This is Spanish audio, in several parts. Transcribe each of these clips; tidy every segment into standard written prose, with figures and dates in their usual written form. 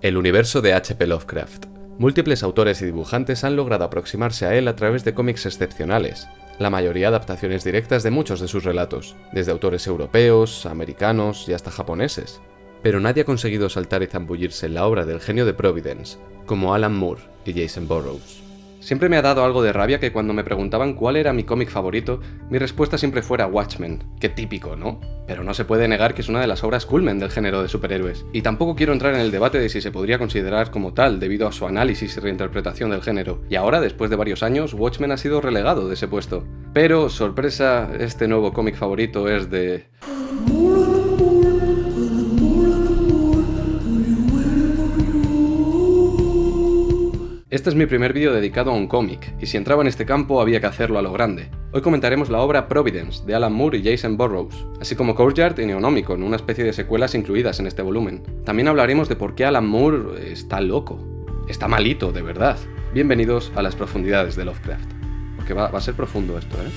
El universo de H.P. Lovecraft. Múltiples autores y dibujantes han logrado aproximarse a él a través de cómics excepcionales, la mayoría adaptaciones directas de muchos de sus relatos, desde autores europeos, americanos y hasta japoneses. Pero nadie ha conseguido saltar y zambullirse en la obra del genio de Providence, como Alan Moore y Jason Burroughs. Siempre me ha dado algo de rabia que cuando me preguntaban cuál era mi cómic favorito, mi respuesta siempre fuera Watchmen. Qué típico, ¿no? Pero no se puede negar que es una de las obras culmen del género de superhéroes. Y tampoco quiero entrar en el debate de si se podría considerar como tal debido a su análisis y reinterpretación del género. Y ahora, después de varios años, Watchmen ha sido relegado de ese puesto. Pero, sorpresa, este nuevo cómic favorito es de... Este es mi primer vídeo dedicado a un cómic, y si entraba en este campo había que hacerlo a lo grande. Hoy comentaremos la obra Providence, de Alan Moore y Jason Burroughs, así como Courtyard y Neonomicon, una especie de secuelas incluidas en este volumen. También hablaremos de por qué Alan Moore está loco. Está malito, de verdad. Bienvenidos a las profundidades de Lovecraft. Porque va a ser profundo esto, ¿eh?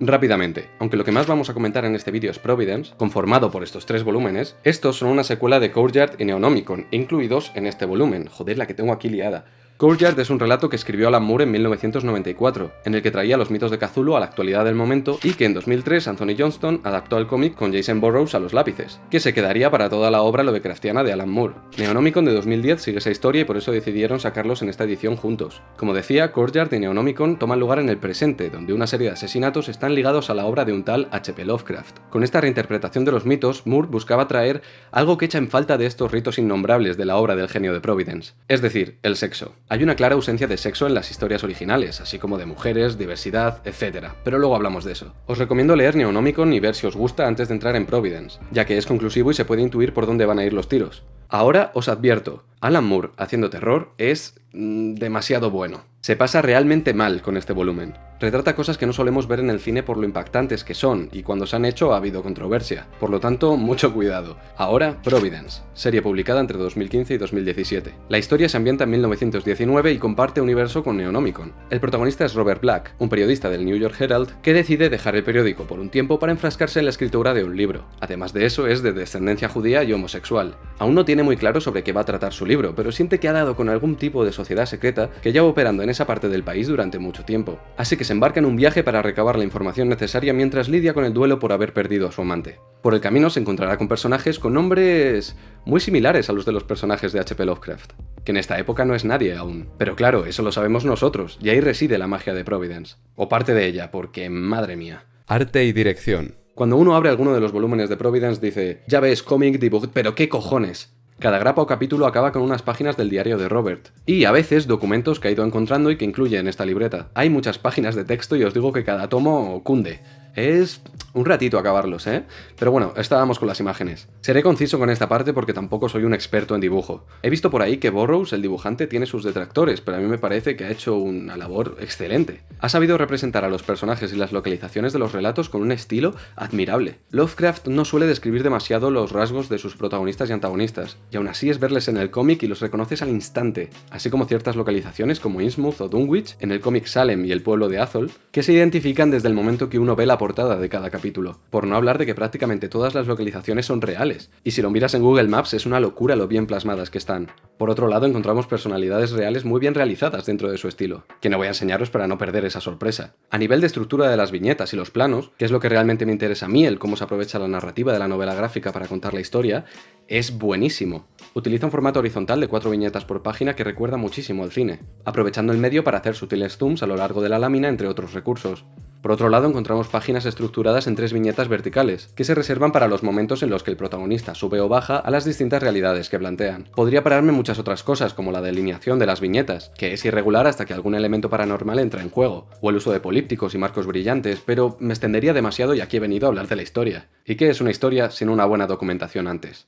Rápidamente, aunque lo que más vamos a comentar en este vídeo es Providence, conformado por estos tres volúmenes, estos son una secuela de Courtyard y Neonomicon, incluidos en este volumen. Joder, la que tengo aquí liada. Courtyard es un relato que escribió Alan Moore en 1994, en el que traía los mitos de Cthulhu a la actualidad del momento y que en 2003 Anthony Johnston adaptó al cómic con Jason Burroughs a los lápices, que se quedaría para toda la obra lovecraftiana de Alan Moore. Neonomicon de 2010 sigue esa historia y por eso decidieron sacarlos en esta edición juntos. Como decía, Courtyard y Neonomicon toman lugar en el presente, donde una serie de asesinatos están ligados a la obra de un tal H.P. Lovecraft. Con esta reinterpretación de los mitos, Moore buscaba traer algo que echa en falta de estos ritos innombrables de la obra del genio de Providence, es decir, el sexo. Hay una clara ausencia de sexo en las historias originales, así como de mujeres, diversidad, etc. Pero luego hablamos de eso. Os recomiendo leer Neonomicon y ver si os gusta antes de entrar en Providence, ya que es conclusivo y se puede intuir por dónde van a ir los tiros. Ahora os advierto, Alan Moore haciendo terror es demasiado bueno. Se pasa realmente mal con este volumen. Retrata cosas que no solemos ver en el cine por lo impactantes que son, y cuando se han hecho ha habido controversia. Por lo tanto, mucho cuidado. Ahora, Providence, serie publicada entre 2015 y 2017. La historia se ambienta en 1919 y comparte universo con Neonomicon. El protagonista es Robert Black, un periodista del New York Herald que decide dejar el periódico por un tiempo para enfrascarse en la escritura de un libro. Además de eso, es de descendencia judía y homosexual. Aún no tiene muy claro sobre qué va a tratar su libro, pero siente que ha dado con algún tipo de sociedad secreta que lleva operando en esa parte del país durante mucho tiempo. Así que se embarca en un viaje para recabar la información necesaria mientras lidia con el duelo por haber perdido a su amante. Por el camino se encontrará con personajes con nombres muy similares a los de los personajes de H.P. Lovecraft, que en esta época no es nadie aún. Pero claro, eso lo sabemos nosotros, y ahí reside la magia de Providence. O parte de ella, porque madre mía. Arte y dirección. Cuando uno abre alguno de los volúmenes de Providence dice, ya ves, cómic, dibujo... ¿Pero qué cojones? Cada grapa o capítulo acaba con unas páginas del diario de Robert, y a veces documentos que ha ido encontrando y que incluye en esta libreta. Hay muchas páginas de texto y os digo que cada tomo cunde. Es un ratito acabarlos, ¿eh? Pero bueno, estábamos con las imágenes. Seré conciso con esta parte porque tampoco soy un experto en dibujo. He visto por ahí que Burroughs, el dibujante, tiene sus detractores, pero a mí me parece que ha hecho una labor excelente. Ha sabido representar a los personajes y las localizaciones de los relatos con un estilo admirable. Lovecraft no suele describir demasiado los rasgos de sus protagonistas y antagonistas, y aún así es verles en el cómic y los reconoces al instante, así como ciertas localizaciones como Innsmouth o Dunwich, en el cómic Salem y el pueblo de Athol, que se identifican desde el momento que uno ve la portada de cada capítulo, por no hablar de que prácticamente todas las localizaciones son reales, y si lo miras en Google Maps es una locura lo bien plasmadas que están. Por otro lado encontramos personalidades reales muy bien realizadas dentro de su estilo, que no voy a enseñaros para no perder esa sorpresa. A nivel de estructura de las viñetas y los planos, que es lo que realmente me interesa a mí, el cómo se aprovecha la narrativa de la novela gráfica para contar la historia, es buenísimo. Utiliza un formato horizontal de 4 viñetas por página que recuerda muchísimo al cine, aprovechando el medio para hacer sutiles zooms a lo largo de la lámina entre otros recursos. Por otro lado, encontramos páginas estructuradas en 3 viñetas verticales, que se reservan para los momentos en los que el protagonista sube o baja a las distintas realidades que plantean. Podría pararme muchas otras cosas, como la delineación de las viñetas, que es irregular hasta que algún elemento paranormal entra en juego, o el uso de polípticos y marcos brillantes, pero me extendería demasiado y aquí he venido a hablar de la historia. ¿Y qué es una historia sin una buena documentación antes?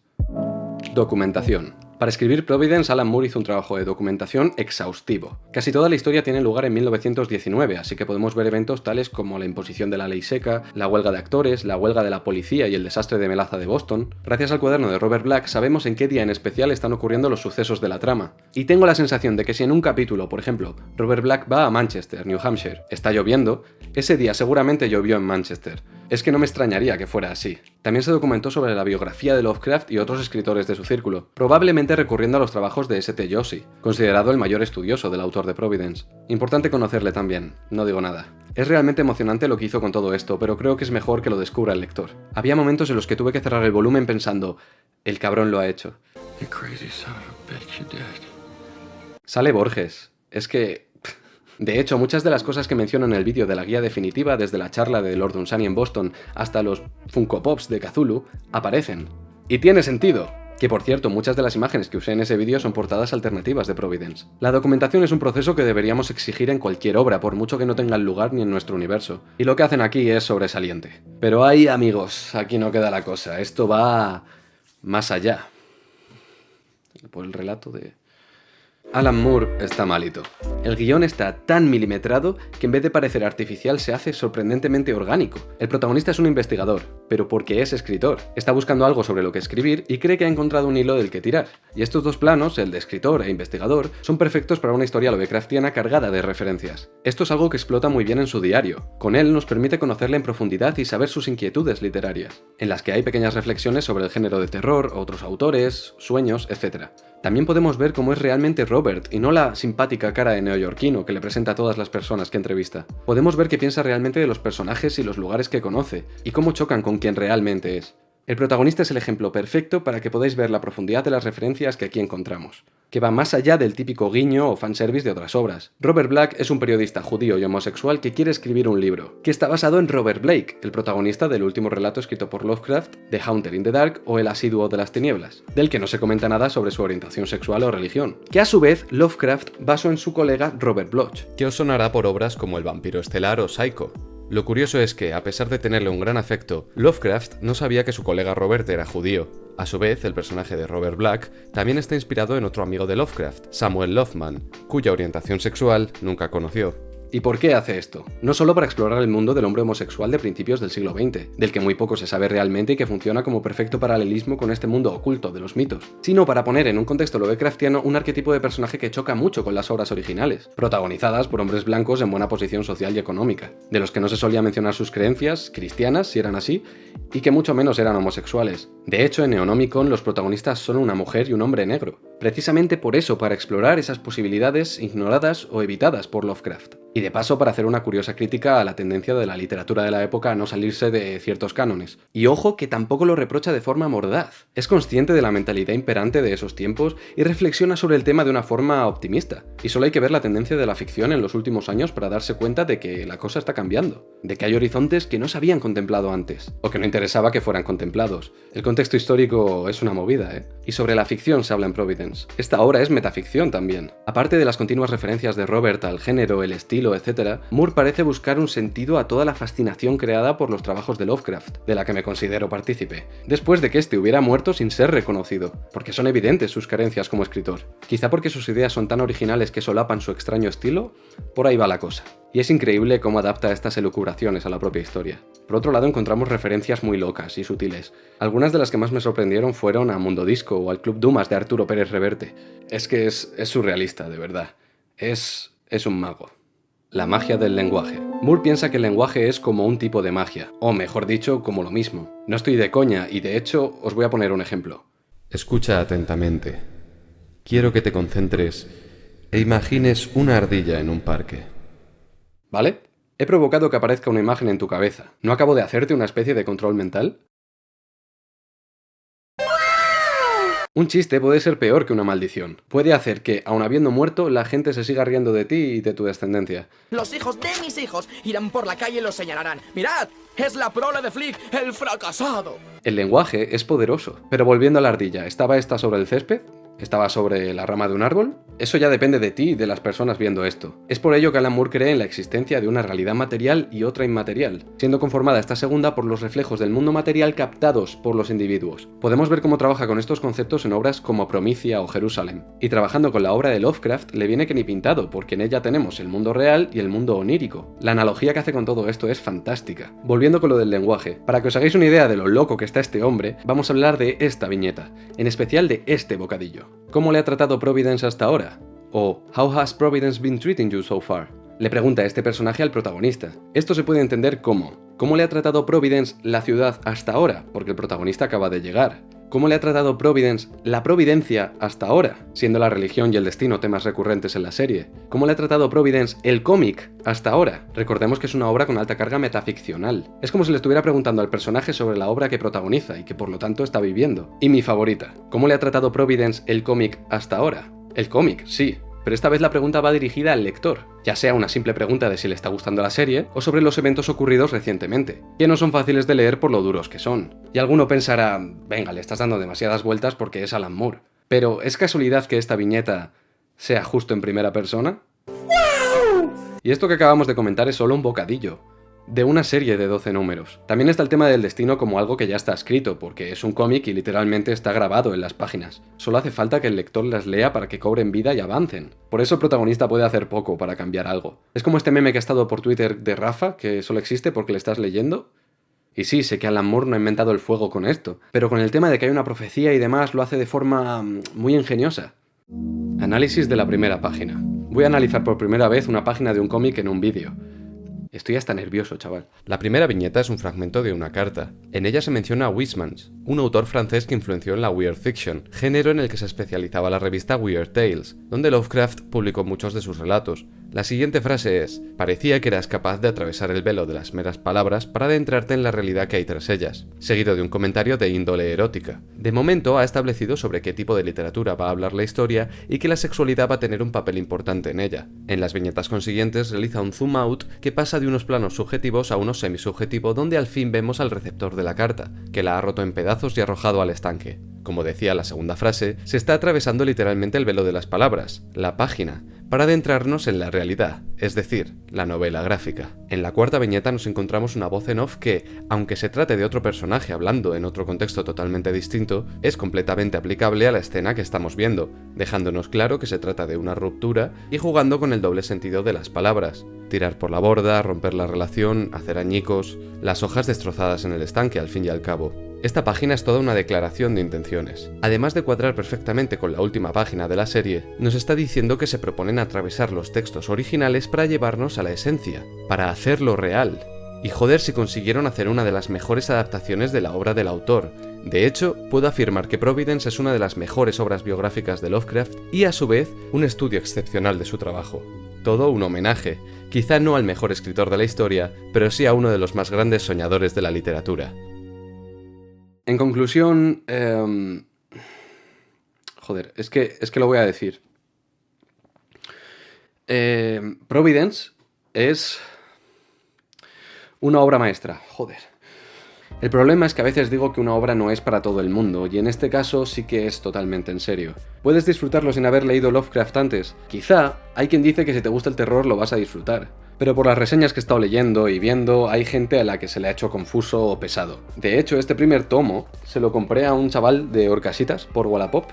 Documentación. Para escribir Providence, Alan Moore hizo un trabajo de documentación exhaustivo. Casi toda la historia tiene lugar en 1919, así que podemos ver eventos tales como la imposición de la ley seca, la huelga de actores, la huelga de la policía y el desastre de melaza de Boston. Gracias al cuaderno de Robert Black sabemos en qué día en especial están ocurriendo los sucesos de la trama. Y tengo la sensación de que si en un capítulo, por ejemplo, Robert Black va a Manchester, New Hampshire, está lloviendo, ese día seguramente llovió en Manchester. Es que no me extrañaría que fuera así. También se documentó sobre la biografía de Lovecraft y otros escritores de su círculo, probablemente recurriendo a los trabajos de S.T. Joshi, considerado el mayor estudioso del autor de Providence. Importante conocerle también, no digo nada. Es realmente emocionante lo que hizo con todo esto, pero creo que es mejor que lo descubra el lector. Había momentos en los que tuve que cerrar el volumen pensando, el cabrón lo ha hecho. Sale Borges. Es que... De hecho, muchas de las cosas que menciono en el vídeo de la guía definitiva, desde la charla de Lord Dunsany en Boston hasta los Funko Pops de Cthulhu, aparecen. Y tiene sentido. Que por cierto, muchas de las imágenes que usé en ese vídeo son portadas alternativas de Providence. La documentación es un proceso que deberíamos exigir en cualquier obra, por mucho que no tengan lugar ni en nuestro universo. Y lo que hacen aquí es sobresaliente. Pero ahí, amigos, aquí no queda la cosa. Esto va más allá. Por el relato de... Alan Moore está malito. El guión está tan milimetrado que en vez de parecer artificial se hace sorprendentemente orgánico. El protagonista es un investigador, pero porque es escritor. Está buscando algo sobre lo que escribir y cree que ha encontrado un hilo del que tirar. Y estos dos planos, el de escritor e investigador, son perfectos para una historia lovecraftiana cargada de referencias. Esto es algo que explota muy bien en su diario. Con él nos permite conocerle en profundidad y saber sus inquietudes literarias, en las que hay pequeñas reflexiones sobre el género de terror, otros autores, sueños, etc. También podemos ver cómo es realmente Robert y no la simpática cara de neoyorquino que le presenta a todas las personas que entrevista. Podemos ver qué piensa realmente de los personajes y los lugares que conoce, y cómo chocan con quien realmente es. El protagonista es el ejemplo perfecto para que podáis ver la profundidad de las referencias que aquí encontramos, que va más allá del típico guiño o fanservice de otras obras. Robert Black es un periodista judío y homosexual que quiere escribir un libro, que está basado en Robert Blake, el protagonista del último relato escrito por Lovecraft, The Haunter in the Dark o El asiduo de las tinieblas, del que no se comenta nada sobre su orientación sexual o religión, que a su vez Lovecraft basó en su colega Robert Bloch, que os sonará por obras como El vampiro estelar o Psycho. Lo curioso es que, a pesar de tenerle un gran afecto, Lovecraft no sabía que su colega Robert era judío. A su vez, el personaje de Robert Black también está inspirado en otro amigo de Lovecraft, Samuel Lothman, cuya orientación sexual nunca conoció. ¿Y por qué hace esto? No solo para explorar el mundo del hombre homosexual de principios del siglo XX, del que muy poco se sabe realmente y que funciona como perfecto paralelismo con este mundo oculto de los mitos, sino para poner en un contexto lovecraftiano un arquetipo de personaje que choca mucho con las obras originales, protagonizadas por hombres blancos en buena posición social y económica, de los que no se solía mencionar sus creencias, cristianas si eran así, y que mucho menos eran homosexuales. De hecho, en Neonomicon los protagonistas son una mujer y un hombre negro, precisamente por eso, para explorar esas posibilidades ignoradas o evitadas por Lovecraft. Y de paso para hacer una curiosa crítica a la tendencia de la literatura de la época a no salirse de ciertos cánones. Y ojo que tampoco lo reprocha de forma mordaz. Es consciente de la mentalidad imperante de esos tiempos y reflexiona sobre el tema de una forma optimista. Y solo hay que ver la tendencia de la ficción en los últimos años para darse cuenta de que la cosa está cambiando. De que hay horizontes que no se habían contemplado antes. O que no interesaba que fueran contemplados. El contexto histórico es una movida, ¿eh? Y sobre la ficción se habla en Providence. Esta obra es metaficción también. Aparte de las continuas referencias de Robert al género, el estilo, etc., Moore parece buscar un sentido a toda la fascinación creada por los trabajos de Lovecraft, de la que me considero partícipe, después de que este hubiera muerto sin ser reconocido, porque son evidentes sus carencias como escritor. Quizá porque sus ideas son tan originales que solapan su extraño estilo, por ahí va la cosa. Y es increíble cómo adapta estas elucubraciones a la propia historia. Por otro lado, encontramos referencias muy locas y sutiles. Algunas de las que más me sorprendieron fueron a Mundo Disco o al Club Dumas de Arturo Pérez Reverte. Es que es surrealista, de verdad. Es un mago. La magia del lenguaje. Moore piensa que el lenguaje es como un tipo de magia, o mejor dicho, como lo mismo. No estoy de coña, y de hecho, os voy a poner un ejemplo. Escucha atentamente. Quiero que te concentres e imagines una ardilla en un parque. ¿Vale? He provocado que aparezca una imagen en tu cabeza. ¿No acabo de hacerte una especie de control mental? Un chiste puede ser peor que una maldición. Puede hacer que, aun habiendo muerto, la gente se siga riendo de ti y de tu descendencia. Los hijos de mis hijos irán por la calle y los señalarán. ¡Mirad! ¡Es la prole de Flick, el fracasado! El lenguaje es poderoso. Pero volviendo a la ardilla, ¿estaba esta sobre el césped? ¿Estaba sobre la rama de un árbol? Eso ya depende de ti y de las personas viendo esto. Es por ello que Alan Moore cree en la existencia de una realidad material y otra inmaterial, siendo conformada esta segunda por los reflejos del mundo material captados por los individuos. Podemos ver cómo trabaja con estos conceptos en obras como Promethea o Jerusalem. Y trabajando con la obra de Lovecraft le viene que ni pintado, porque en ella tenemos el mundo real y el mundo onírico. La analogía que hace con todo esto es fantástica. Volviendo con lo del lenguaje, para que os hagáis una idea de lo loco que está este hombre, vamos a hablar de esta viñeta, en especial de este bocadillo. ¿Cómo le ha tratado Providence hasta ahora? O How has Providence been treating you so far? Le pregunta este personaje al protagonista. Esto se puede entender como ¿cómo le ha tratado Providence la ciudad hasta ahora? Porque el protagonista acaba de llegar. ¿Cómo le ha tratado Providence la providencia hasta ahora? Siendo la religión y el destino temas recurrentes en la serie. ¿Cómo le ha tratado Providence el cómic hasta ahora? Recordemos que es una obra con alta carga metaficcional. Es como si le estuviera preguntando al personaje sobre la obra que protagoniza y que por lo tanto está viviendo. Y mi favorita, ¿cómo le ha tratado Providence el cómic hasta ahora? El cómic, sí. Pero esta vez la pregunta va dirigida al lector, ya sea una simple pregunta de si le está gustando la serie o sobre los eventos ocurridos recientemente, que no son fáciles de leer por lo duros que son. Y alguno pensará, venga, le estás dando demasiadas vueltas porque es Alan Moore. Pero ¿es casualidad que esta viñeta sea justo en primera persona? Y esto que acabamos de comentar es solo un bocadillo de una serie de 12 números. También está el tema del destino como algo que ya está escrito, porque es un cómic y literalmente está grabado en las páginas. Solo hace falta que el lector las lea para que cobren vida y avancen. Por eso el protagonista puede hacer poco para cambiar algo. Es como este meme que ha estado por Twitter de Rafa, que solo existe porque le estás leyendo. Y sí, sé que Alan Moore no ha inventado el fuego con esto, pero con el tema de que hay una profecía y demás lo hace de forma muy ingeniosa. Análisis de la primera página. Voy a analizar por primera vez una página de un cómic en un vídeo. Estoy hasta nervioso, chaval. La primera viñeta es un fragmento de una carta. En ella se menciona a Huysmans, un autor francés que influenció en la Weird Fiction, género en el que se especializaba la revista Weird Tales, donde Lovecraft publicó muchos de sus relatos. La siguiente frase es: parecía que eras capaz de atravesar el velo de las meras palabras para adentrarte en la realidad que hay tras ellas, seguido de un comentario de índole erótica. De momento ha establecido sobre qué tipo de literatura va a hablar la historia y que la sexualidad va a tener un papel importante en ella. En las viñetas consiguientes realiza un zoom out que pasa de unos planos subjetivos a uno semisubjetivo, donde al fin vemos al receptor de la carta, que la ha roto en pedazos y arrojado al estanque. Como decía la segunda frase, se está atravesando literalmente el velo de las palabras, la página, para adentrarnos en la realidad, es decir, la novela gráfica. En la cuarta viñeta nos encontramos una voz en off que, aunque se trate de otro personaje hablando en otro contexto totalmente distinto, es completamente aplicable a la escena que estamos viendo, dejándonos claro que se trata de una ruptura y jugando con el doble sentido de las palabras. Tirar por la borda, romper la relación, hacer añicos, las hojas destrozadas en el estanque al fin y al cabo. Esta página es toda una declaración de intenciones. Además de cuadrar perfectamente con la última página de la serie, nos está diciendo que se proponen atravesar los textos originales para llevarnos a la esencia, para hacerlo real. Y joder si consiguieron hacer una de las mejores adaptaciones de la obra del autor. De hecho, puedo afirmar que Providence es una de las mejores obras biográficas de Lovecraft y a su vez un estudio excepcional de su trabajo. Todo un homenaje, quizá no al mejor escritor de la historia, pero sí a uno de los más grandes soñadores de la literatura. En conclusión, joder, es que lo voy a decir. Providence es una obra maestra, joder. El problema es que a veces digo que una obra no es para todo el mundo, y en este caso sí que es totalmente en serio. ¿Puedes disfrutarlo sin haber leído Lovecraft antes? Quizá hay quien dice que si te gusta el terror lo vas a disfrutar. Pero por las reseñas que he estado leyendo y viendo, hay gente a la que se le ha hecho confuso o pesado. De hecho, este primer tomo se lo compré a un chaval de Orcasitas por Wallapop.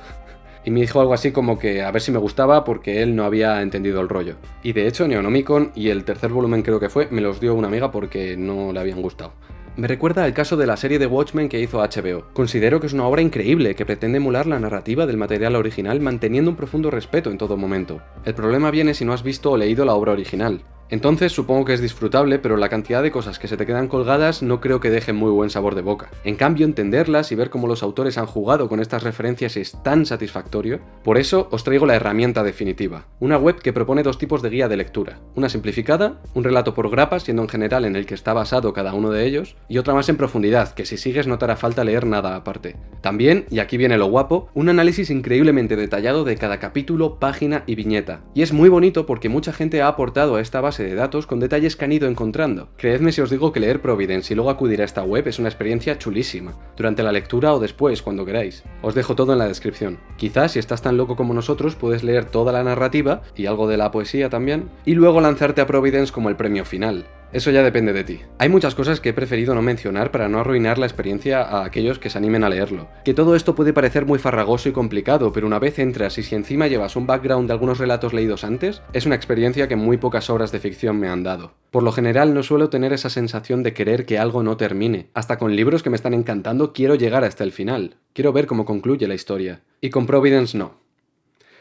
Y me dijo algo así como que a ver si me gustaba porque él no había entendido el rollo. Y de hecho, Neonomicon y el tercer volumen creo que fue, me los dio una amiga porque no le habían gustado. Me recuerda al caso de la serie de Watchmen que hizo HBO. Considero que es una obra increíble que pretende emular la narrativa del material original manteniendo un profundo respeto en todo momento. El problema viene si no has visto o leído la obra original. Entonces supongo que es disfrutable, pero la cantidad de cosas que se te quedan colgadas no creo que dejen muy buen sabor de boca. En cambio, entenderlas y ver cómo los autores han jugado con estas referencias es tan satisfactorio. Por eso os traigo la herramienta definitiva, una web que propone dos tipos de guía de lectura, una simplificada, un relato por grapas, siendo en general en el que está basado cada uno de ellos, y otra más en profundidad, que si sigues no te hará falta leer nada aparte. También, y aquí viene lo guapo, un análisis increíblemente detallado de cada capítulo, página y viñeta. Y es muy bonito porque mucha gente ha aportado a esta base de datos con detalles que han ido encontrando. Creedme si os digo que leer Providence y luego acudir a esta web es una experiencia chulísima, durante la lectura o después, cuando queráis. Os dejo todo en la descripción. Quizás si estás tan loco como nosotros puedes leer toda la narrativa, y algo de la poesía también, y luego lanzarte a Providence como el premio final. Eso ya depende de ti. Hay muchas cosas que he preferido no mencionar para no arruinar la experiencia a aquellos que se animen a leerlo. Que todo esto puede parecer muy farragoso y complicado, pero una vez entras y si encima llevas un background de algunos relatos leídos antes, es una experiencia que muy pocas obras de ficción me han dado. Por lo general no suelo tener esa sensación de querer que algo no termine. Hasta con libros que me están encantando quiero llegar hasta el final. Quiero ver cómo concluye la historia. Y con Providence no.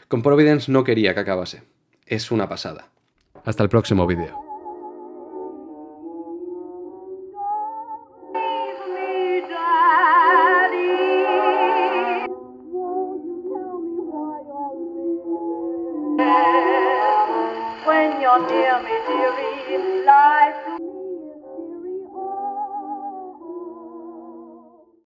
Con Providence no quería que acabase. Es una pasada. Hasta el próximo vídeo. When you're near me, dearie, life